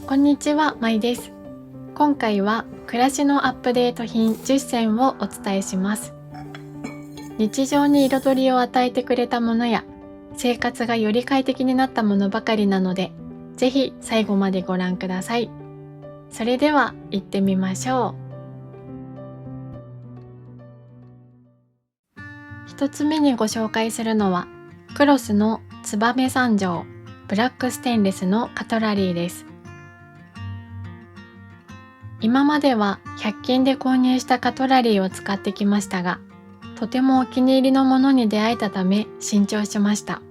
こんにちは、まいです。今回は暮らしのアップデート品10選をお伝えします。日常に彩りを与えてくれたものや生活がより快適になったものばかりなので、ぜひ最後までご覧ください。それでは行ってみましょう。一つ目にご紹介するのはクロスの燕三条ブラックステンレスのカトラリーです。今までは100均で購入したカトラリーを使ってきましたが、とてもお気に入りのものに出会えたため新調しました。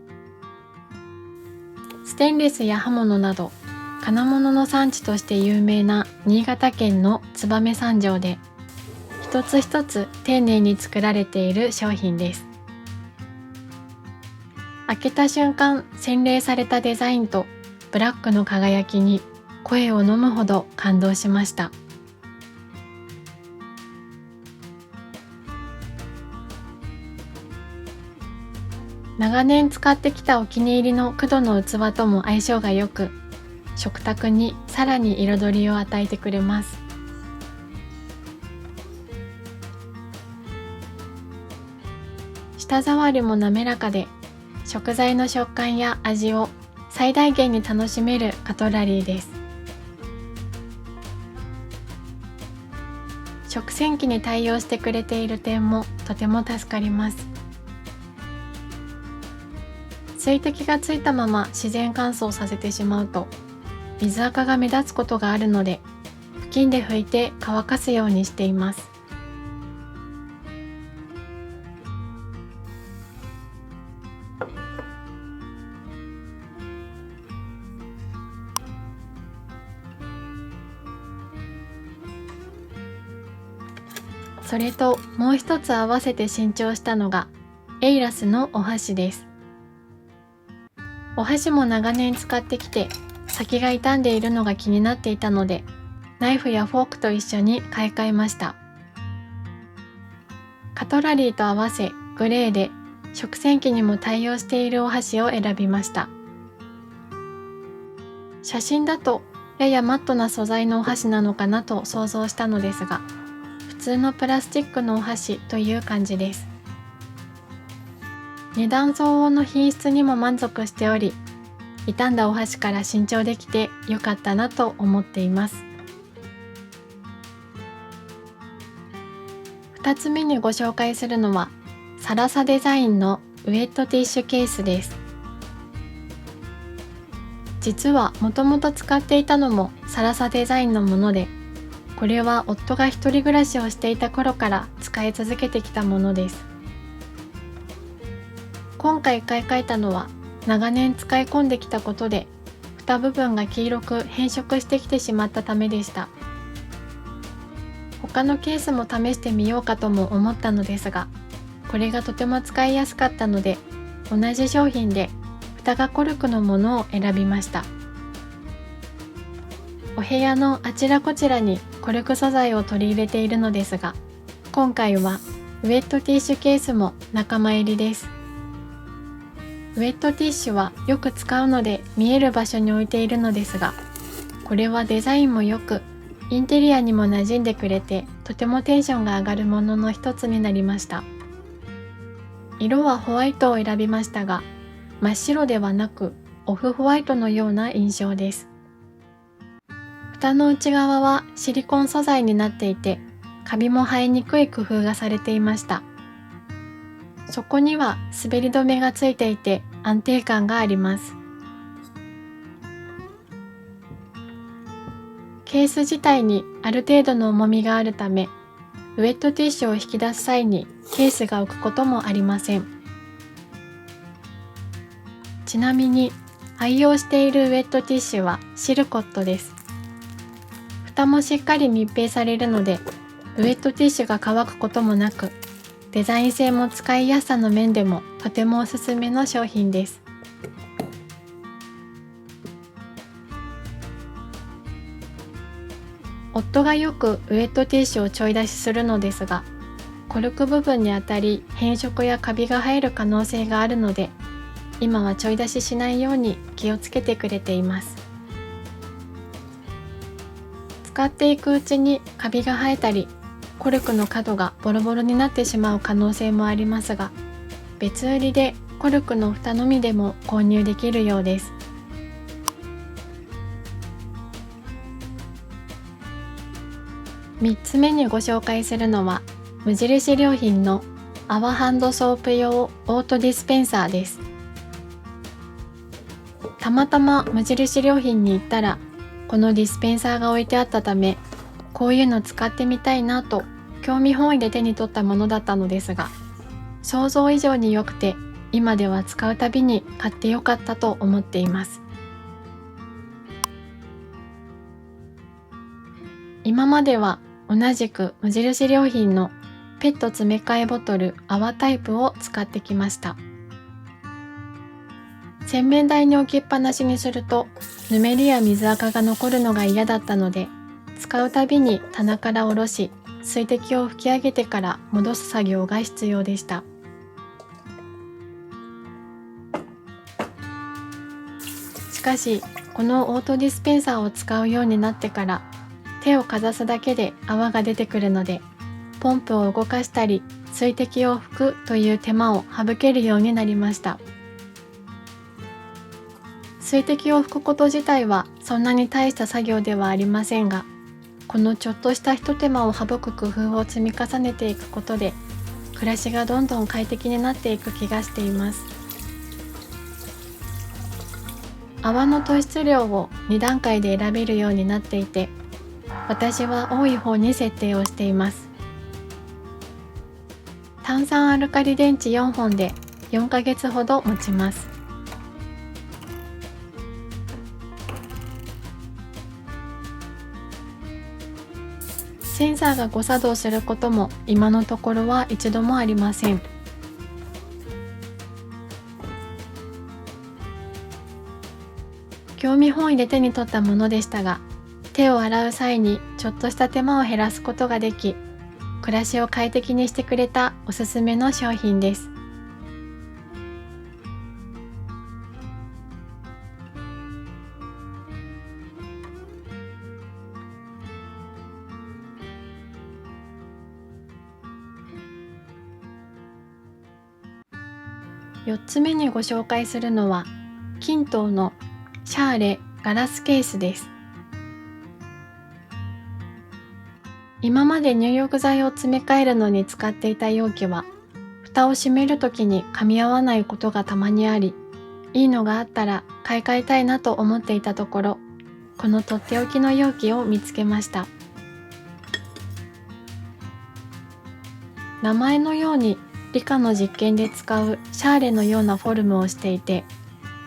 ステンレスや刃物など金物の産地として有名な新潟県の燕三条で、一つ一つ丁寧に作られている商品です。開けた瞬間、洗練されたデザインとブラックの輝きに声を飲むほど感動しました。長年使ってきたお気に入りの黒の器とも相性が良く、食卓にさらに彩りを与えてくれます。舌触りも滑らかで、食材の食感や味を最大限に楽しめるカトラリーです。食洗機に対応してくれている点もとても助かります。水滴がついたまま自然乾燥させてしまうと水垢が目立つことがあるので、布巾で拭いて乾かすようにしています。それともう一つ合わせて新調したのがエイラスのお箸です。お箸も長年使ってきて先が傷んでいるのが気になっていたので、ナイフやフォークと一緒に買い替えました。カトラリーと合わせグレーで食洗機にも対応しているお箸を選びました。写真だとややマットな素材のお箸なのかなと想像したのですが、普通のプラスチックのお箸という感じです。値段相応の品質にも満足しており、傷んだお箸から新調できてよかったなと思っています。2つ目にご紹介するのはサラサデザインのウェットティッシュケースです。実はもともと使っていたのもサラサデザインのもので、これは夫が一人暮らしをしていた頃から使い続けてきたものです。今回買い替えたのは長年使い込んできたことで、蓋部分が黄色く変色してきてしまったためでした。他のケースも試してみようかとも思ったのですが、これがとても使いやすかったので、同じ商品で蓋がコルクのものを選びました。お部屋のあちらこちらにコルク素材を取り入れているのですが、今回はウェットティッシュケースも仲間入りです。ウェットティッシュはよく使うので見える場所に置いているのですが、これはデザインも良く、インテリアにも馴染んでくれて、とてもテンションが上がるものの一つになりました。色はホワイトを選びましたが、真っ白ではなくオフホワイトのような印象です。蓋の内側はシリコン素材になっていて、カビも生えにくい工夫がされていました。そこには滑り止めがついていて安定感があります。ケース自体にある程度の重みがあるため、ウェットティッシュを引き出す際にケースが浮くこともありません。ちなみに愛用しているウェットティッシュはシルコットです。蓋もしっかり密閉されるので、ウェットティッシュが乾くこともなく、デザイン性も使いやすさの面でもとてもおすすめの商品です。夫がよくウェットティッシュをちょい出しするのですが、コルク部分に当たり変色やカビが生える可能性があるので、今はちょい出ししないように気をつけてくれています。使っていくうちにカビが生えたり、コルクの角がボロボロになってしまう可能性もありますが、別売りでコルクの蓋のみでも購入できるようです。3つ目にご紹介するのは、無印良品の泡ハンドソープ用オートディスペンサーです。たまたま無印良品に行ったら、このディスペンサーが置いてあったため、こういうの使ってみたいなと興味本位で手に取ったものだったのですが、想像以上に良くて、今では使うたびに買ってよかったと思っています。今までは同じく無印良品のペット詰め替えボトル泡タイプを使ってきました。洗面台に置きっぱなしにするとぬめりや水垢が残るのが嫌だったので、使うたびに棚から下ろし、水滴を拭き上げてから戻す作業が必要でした。しかし、このオートディスペンサーを使うようになってから、手をかざすだけで泡が出てくるので、ポンプを動かしたり水滴を拭くという手間を省けるようになりました。水滴を拭くこと自体はそんなに大した作業ではありませんが、このちょっとしたひと手間を省く工夫を積み重ねていくことで、暮らしがどんどん快適になっていく気がしています。泡の突出量を2段階で選べるようになっていて、私は多い方に設定をしています。炭酸アルカリ電池4本で4ヶ月ほど持ちます。センサーが誤作動することも今のところは一度もありません。興味本位で手に取ったものでしたが、手を洗う際にちょっとした手間を減らすことができ、暮らしを快適にしてくれたおすすめの商品です。4つ目にご紹介するのは、キントーのシャーレガラスケースです。今まで入浴剤を詰め替えるのに使っていた容器は、蓋を閉めるときに噛み合わないことがたまにあり、いいのがあったら買い替えたいなと思っていたところ、このとっておきの容器を見つけました。名前のように理科の実験で使うシャーレのようなフォルムをしていて、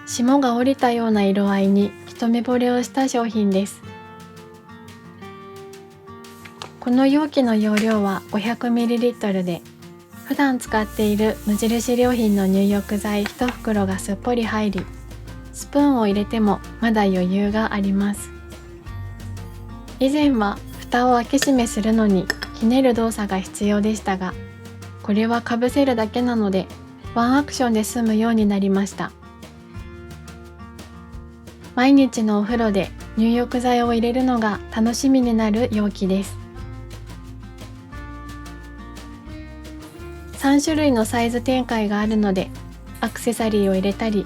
霜が降りたような色合いに一目惚れをした商品です。この容器の容量は 500ml で、普段使っている無印良品の入浴剤1袋がすっぽり入り、スプーンを入れてもまだ余裕があります。以前は蓋を開け閉めするのにひねる動作が必要でしたが、これはかぶせるだけなのでワンアクションで済むようになりました。毎日のお風呂で入浴剤を入れるのが楽しみになる容器です。3種類のサイズ展開があるので、アクセサリーを入れたり、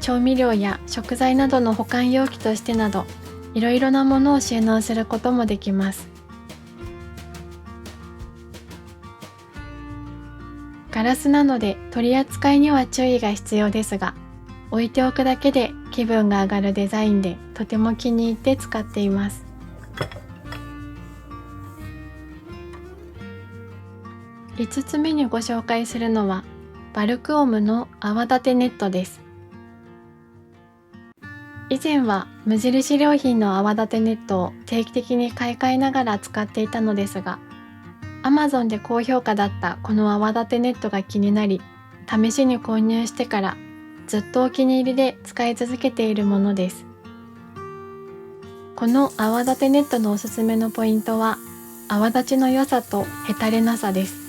調味料や食材などの保管容器としてなど、いろいろなものを収納することもできます。ガラスなので取り扱いには注意が必要ですが、置いておくだけで気分が上がるデザインでとても気に入って使っています。5つ目にご紹介するのはバルクオムの泡立てネットです。以前は無印良品の泡立てネットを定期的に買い替えながら使っていたのですが、Amazon で高評価だったこの泡立てネットが気になり、試しに購入してからずっとお気に入りで使い続けているものです。この泡立てネットのおすすめのポイントは、泡立ちの良さとへたれなさです。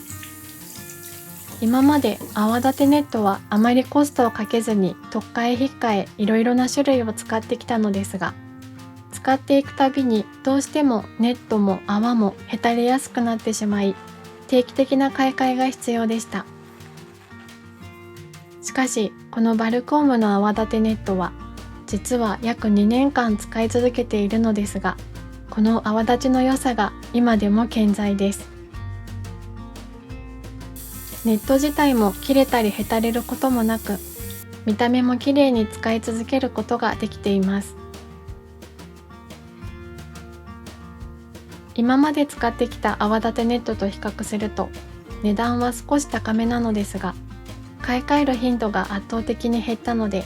今まで泡立てネットはあまりコストをかけずに取っ替え引っ換えいろいろな種類を使ってきたのですが、使っていくたびにどうしてもネットも泡もへたれやすくなってしまい、定期的な買い替えが必要でした。しかし、このバルコームの泡立てネットは、実は約2年間使い続けているのですが、この泡立ちの良さが今でも健在です。ネット自体も切れたりへたれることもなく、見た目も綺麗に使い続けることができています。今まで使ってきた泡立てネットと比較すると、値段は少し高めなのですが、買い替える頻度が圧倒的に減ったので、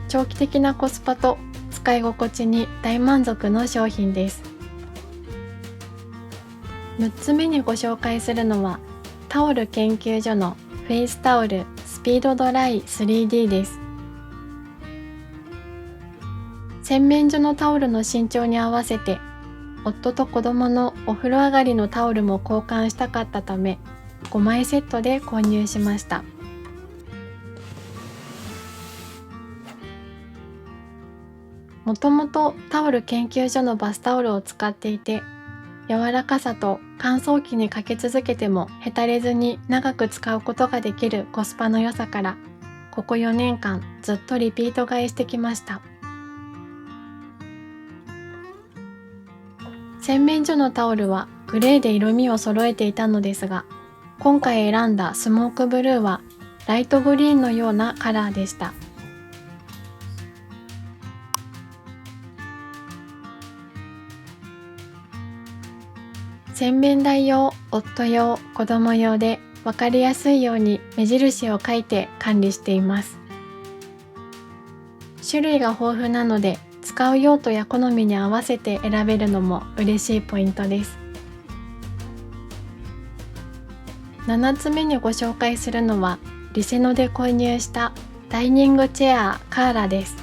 長期的なコスパと使い心地に大満足の商品です。6つ目にご紹介するのは、タオル研究所のフェイスタオルスピードドライ 3D です。洗面所のタオルの身長に合わせて、夫と子供のお風呂上がりのタオルも交換したかったため、5枚セットで購入しました。もともとタオル研究所のバスタオルを使っていて、柔らかさと乾燥機にかけ続けてもへたれずに長く使うことができるコスパの良さから、ここ4年間ずっとリピート買いしてきました。洗面所のタオルはグレーで色味を揃えていたのですが、今回選んだスモークブルーはライトグリーンのようなカラーでした。洗面台用、夫用、子供用で分かりやすいように目印を書いて管理しています。種類が豊富なので、使う用途や好みに合わせて選べるのも嬉しいポイントです。7つ目にご紹介するのは、リセノで購入したダイニングチェアカーラです。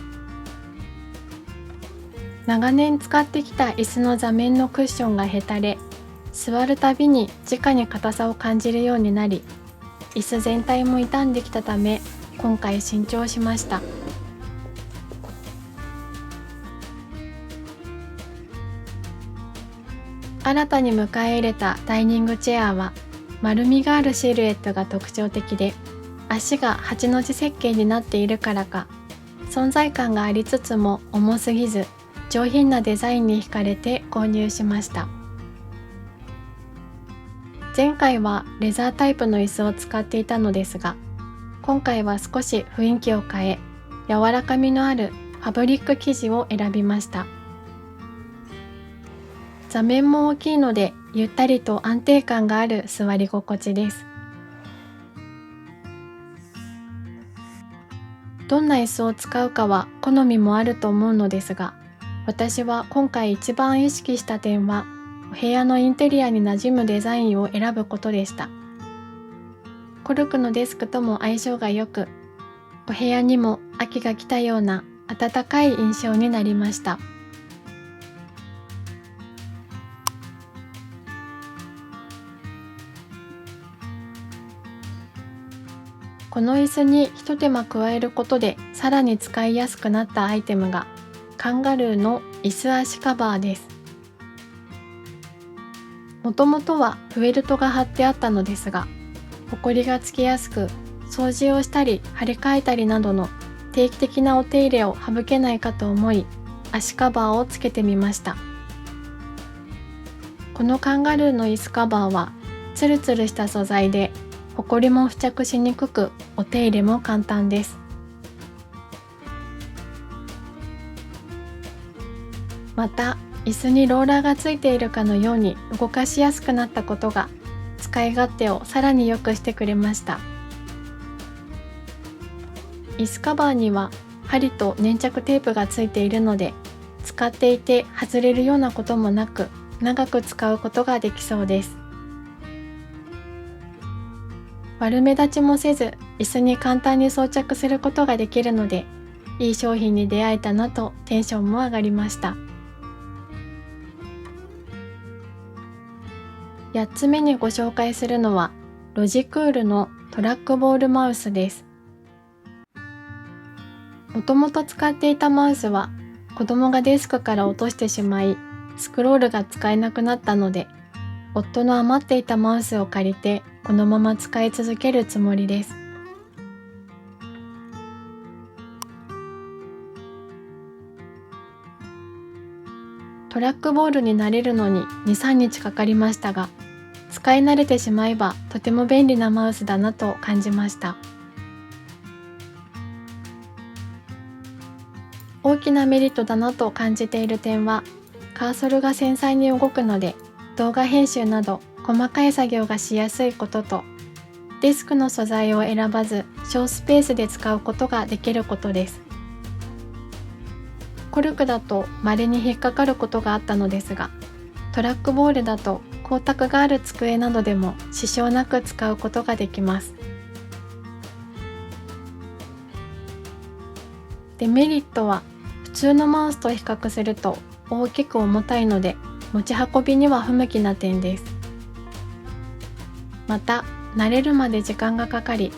長年使ってきた椅子の座面のクッションがへたれ、座るたびに直に硬さを感じるようになり、椅子全体も傷んできたため、今回新調しました。新たに迎え入れたダイニングチェアは、丸みがあるシルエットが特徴的で、足が8の字設計になっているからか、存在感がありつつも重すぎず、上品なデザインに惹かれて購入しました。前回はレザータイプの椅子を使っていたのですが、今回は少し雰囲気を変え、柔らかみのあるファブリック生地を選びました。座面も大きいので、ゆったりと安定感がある座り心地です。どんな椅子を使うかは好みもあると思うのですが、私は今回一番意識した点は、お部屋のインテリアに馴染むデザインを選ぶことでした。コルクのデスクとも相性が良く、お部屋にも秋が来たような暖かい印象になりました。この椅子に一手間加えることでさらに使いやすくなったアイテムが、カンガルーの椅子足カバーです。もともとはフェルトが貼ってあったのですが、ほこりがつきやすく、掃除をしたり張り替えたりなどの定期的なお手入れを省けないかと思い、足カバーをつけてみました。このカンガルーの椅子カバーはツルツルした素材で、ほこりも付着しにくく、お手入れも簡単です。また、椅子にローラーがついているかのように動かしやすくなったことが、使い勝手をさらに良くしてくれました。椅子カバーには針と粘着テープがついているので、使っていて外れるようなこともなく、長く使うことができそうです。悪目立ちもせず、椅子に簡単に装着することができるので、いい商品に出会えたなとテンションも上がりました。8つ目にご紹介するのは、ロジクールのトラックボールマウスです。もともと使っていたマウスは、子供がデスクから落としてしまい、スクロールが使えなくなったので、夫の余っていたマウスを借りてこのまま使い続けるつもりです。トラックボールに慣れるのに2、3日かかりましたが、使い慣れてしまえばとても便利なマウスだなと感じました。大きなメリットだなと感じている点は、カーソルが繊細に動くので動画編集など細かい作業がしやすいことと、デスクの素材を選ばず小スペースで使うことができることです。コルクだと稀に引っかかることがあったのですが、トラックボールだと光沢がある机などでも支障なく使うことができます。デメリットは、普通のマウスと比較すると大きく重たいので持ち運びには不向きな点です。また、慣れるまで時間がかかり、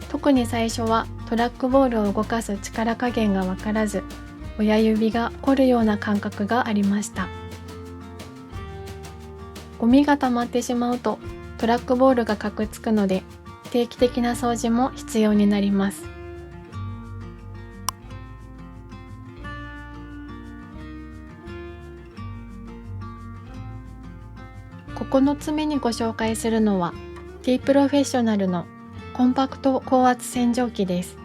特に最初はトラックボールを動かす力加減がわからず、親指が凝るような感覚がありました。ゴミが溜まってしまうとトラックボールがかくっつくので、定期的な掃除も必要になります。9つ目にご紹介するのは T プロフェッショナルのコンパクト高圧洗浄機です。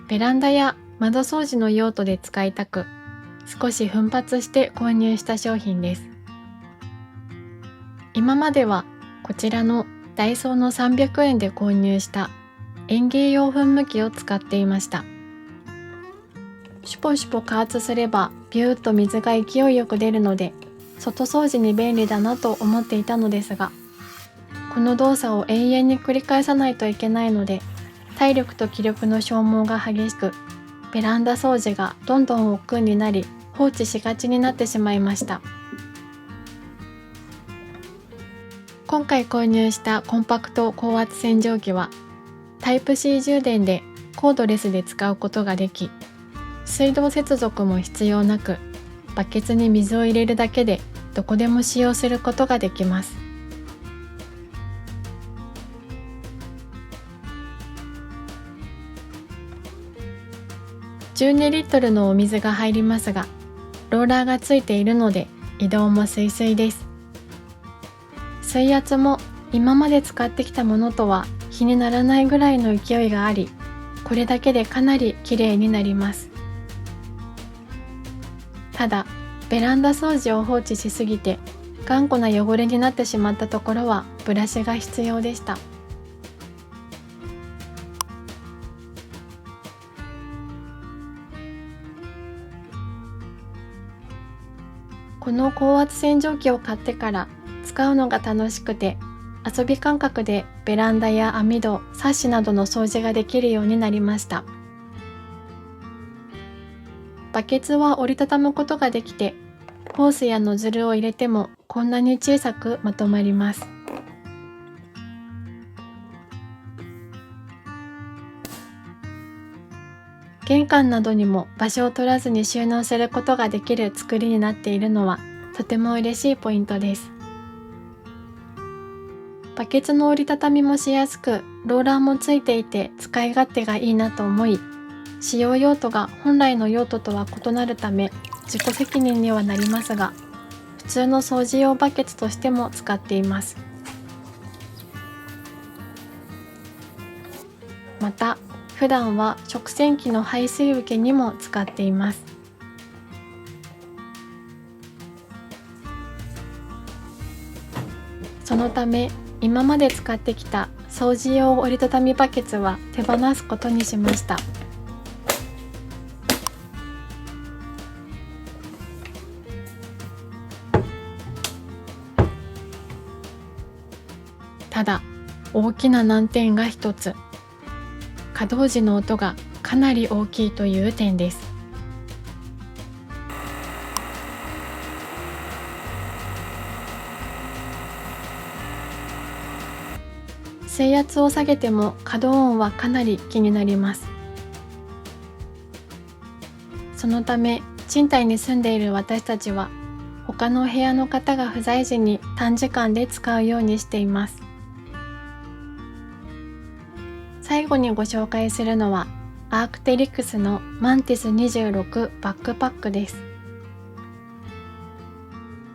ベランダや窓掃除の用途で使いたく、少し奮発して購入した商品です。今まではこちらのダイソーの300円で購入した園芸用噴霧器を使っていました。シュポシュポ加圧すればビューッと水が勢いよく出るので、外掃除に便利だなと思っていたのですが、この動作を永遠に繰り返さないといけないので、体力と気力の消耗が激しく、ベランダ掃除がどんどん億劫になり、放置しがちになってしまいました。今回購入したコンパクト高圧洗浄機は、タイプ C 充電でコードレスで使うことができ、水道接続も必要なく、バケツに水を入れるだけでどこでも使用することができます。12リットルのお水が入りますが、ローラーがついているので移動もスイスイです。水圧も今まで使ってきたものとは比にならないぐらいの勢いがあり、これだけでかなりきれいになります。ただ、ベランダ掃除を放置しすぎて頑固な汚れになってしまったところはブラシが必要でした。この高圧洗浄機を買ってから使うのが楽しくて、遊び感覚でベランダや網戸、サッシなどの掃除ができるようになりました。バケツは折りたたむことができて、ホースやノズルを入れてもこんなに小さくまとまります。玄関などにも場所を取らずに収納することができる作りになっているのはとても嬉しいポイントです。バケツの折りたたみもしやすく、ローラーもついていて使い勝手がいいなと思い、使用用途が本来の用途とは異なるため自己責任にはなりますが、普通の掃除用バケツとしても使っています。また、普段は食洗機の排水受けにも使っています。そのため、今まで使ってきた掃除用折りたたみバケツは手放すことにしました。ただ、大きな難点が一つ。稼働時の音がかなり大きいという点です。水圧を下げても稼働音はかなり気になります。そのため賃貸に住んでいる私たちは他のお部屋の方が不在時に短時間で使うようにしています。最後にご紹介するのはアークテリクスのマンティス26バックパックです。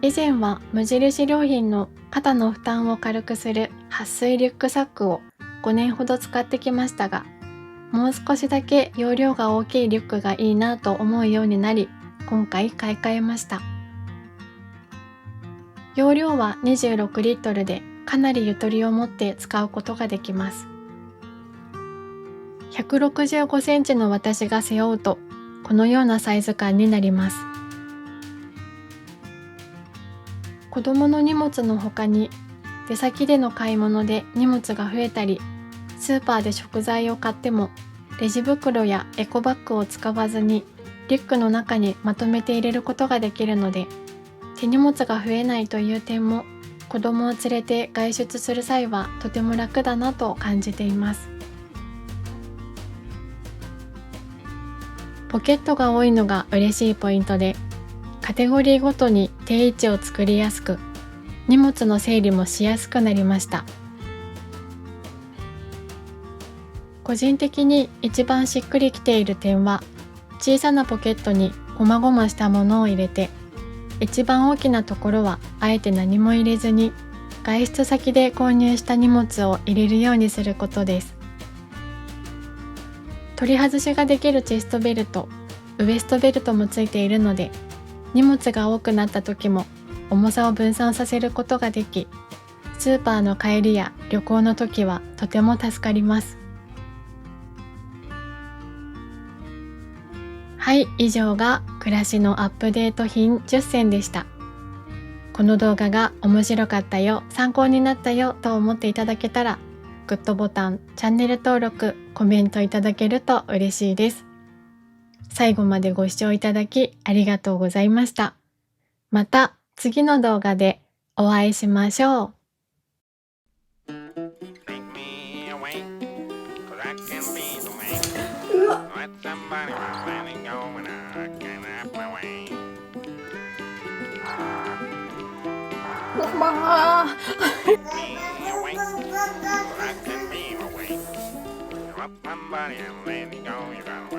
以前は無印良品の肩の負担を軽くする撥水リュックサックを5年ほど使ってきましたが、もう少しだけ容量が大きいリュックがいいなと思うようになり、今回買い替えました。容量は26リットルでかなりゆとりを持って使うことができます。165センチの私が背負うとこのようなサイズ感になります。子供の荷物の他に出先での買い物で荷物が増えたり、スーパーで食材を買ってもレジ袋やエコバッグを使わずにリュックの中にまとめて入れることができるので、手荷物が増えないという点も子供を連れて外出する際はとても楽だなと感じています。ポケットが多いのが嬉しいポイントで、カテゴリーごとに定位置を作りやすく、荷物の整理もしやすくなりました。個人的に一番しっくりきている点は、小さなポケットにごまごましたものを入れて、一番大きなところはあえて何も入れずに、外出先で購入した荷物を入れるようにすることです。取り外しができるチェストベルト、ウエストベルトもついているので、荷物が多くなった時も重さを分散させることができ、スーパーの帰りや旅行の時はとても助かります。はい、以上が暮らしのアップデート品10選でした。この動画が面白かったよ、参考になったよと思っていただけたら、グッドボタン、チャンネル登録、コメントいただけると嬉しいです。最後までご視聴いただきありがとうございました。また次の動画でお会いしましょう。Somebody and let me go, you gotta